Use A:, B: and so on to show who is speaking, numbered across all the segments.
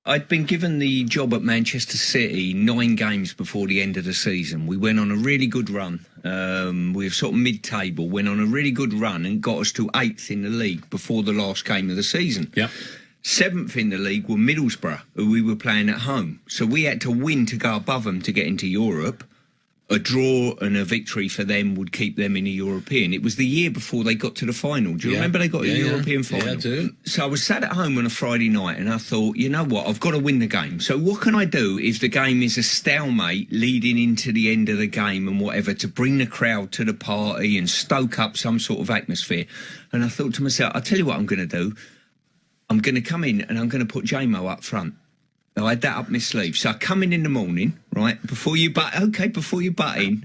A: I'd been given the job at Manchester City 9 games before the end of the season. We went on a really good run. We were sort of mid-table, went on a really good run and got us to 8th in the league before the last game of the season.
B: Yep.
A: 7th in the league were Middlesbrough, who we were playing at home. So we had to win to go above them to get into Europe. A draw and a victory for them would keep them in a European. It was the year before they got to the final. Do you remember they got a European final?
B: Yeah, I do.
A: So I was sat at home on a Friday night and I thought, you know what, I've got to win the game. So what can I do if the game is a stalemate leading into the end of the game and whatever, to bring the crowd to the party and stoke up some sort of atmosphere? And I thought to myself, I'll tell you what I'm going to do. I'm going to come in and I'm going to put J-Mo up front. I had that up my sleeve. So I come in the morning, right, before you butt in,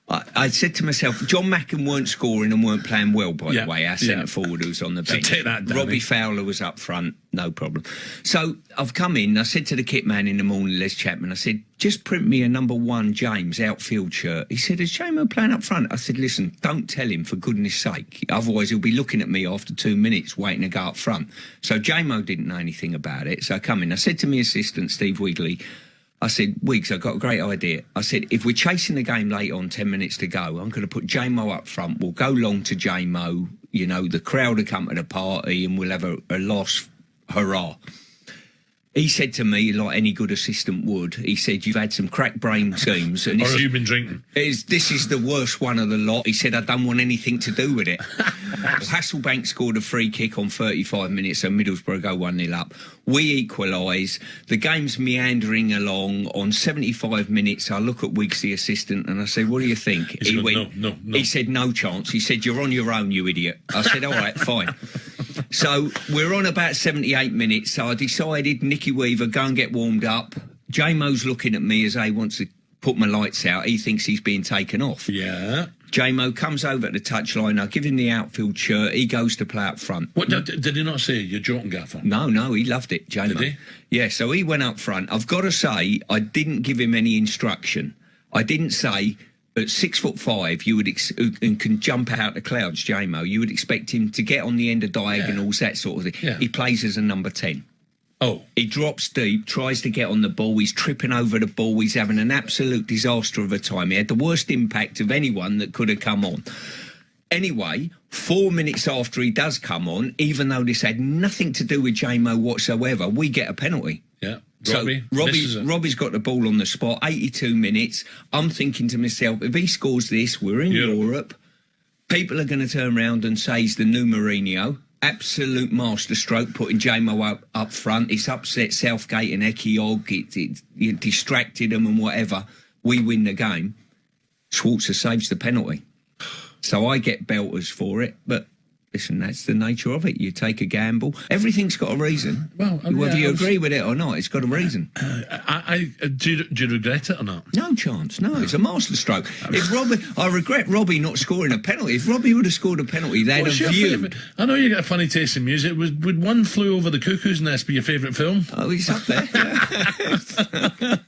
A: I said to myself, John Mackin weren't scoring and weren't playing well, by the way, our centre forward who was on the bench.
B: So take that, Danny.
A: Robbie Fowler was up front, no problem. So I've come in, I said to the kit man in the morning, Les Chapman, I said, just print me a number 1 James outfield shirt. He said, is J-Mo playing up front? I said, listen, don't tell him, for goodness sake. Otherwise he'll be looking at me after 2 minutes waiting to go up front. So J-Mo didn't know anything about it. So I come in, I said to my assistant, Steve Wigley, I said, Wiggs, I've got a great idea. I said, if we're chasing the game late on, 10 minutes to go, I'm going to put J-Mo up front. We'll go long to J-Mo. You know, the crowd will come to the party and we'll have a last hurrah. He said to me, like any good assistant would, he said, you've had some crack brain schemes. And
B: or have you been drinking?
A: This is the worst one of the lot. He said, I don't want anything to do with it. Hasselbank scored a free kick on 35 minutes, so Middlesbrough go 1-0 up. We equalise. The game's meandering along. On 75 minutes, I look at Wiggs, the assistant, and I said, what do you think?
B: He went, no.
A: He said, no chance. He said, you're on your own, you idiot. I said, all right, fine. So we're on about 78 minutes. So I decided, Nicky Weaver, go and get warmed up. J-Mo's looking at me as he wants to put my lights out. He thinks he's being taken off.
B: Yeah.
A: J-Mo comes over to the touchline. I give him the outfield shirt. He goes to play up front.
B: What did he not say? You're joking, Gaffer?
A: No, he loved it, J-Mo.
B: Did he?
A: Yeah, so he went up front. I've got to say, I didn't give him any instruction. I didn't say, at 6'5", you would and can jump out the clouds, J-Mo. You would expect him to get on the end of diagonals, that sort of thing.
B: Yeah.
A: He plays as a number 10.
B: Oh.
A: He drops deep, tries to get on the ball. He's tripping over the ball. He's having an absolute disaster of a time. He had the worst impact of anyone that could have come on. Anyway, 4 minutes after he does come on, even though this had nothing to do with J-Mo whatsoever, we get a penalty.
B: Yeah.
A: Robbie's got the ball on the spot, 82 minutes. I'm thinking to myself, if he scores this, we're in Europe. People are going to turn around and say he's the new Mourinho. Absolute masterstroke, putting J-Mo up front. It's upset Southgate and Ekiog. It distracted them and whatever. We win the game. Schwarzer saves the penalty. So I get belters for it, but listen, that's the nature of it. You take a gamble. Everything's got a reason.
B: Well,
A: whether you agree with it or not, it's got a reason.
B: Do you regret it or not?
A: No chance. No, it's a masterstroke. I regret Robbie not scoring a penalty. If Robbie would have scored a penalty, they'd have viewed.
B: I know you got a funny taste in music. Would One Flew Over the Cuckoo's Nest be your favourite film?
A: Oh, he's up there.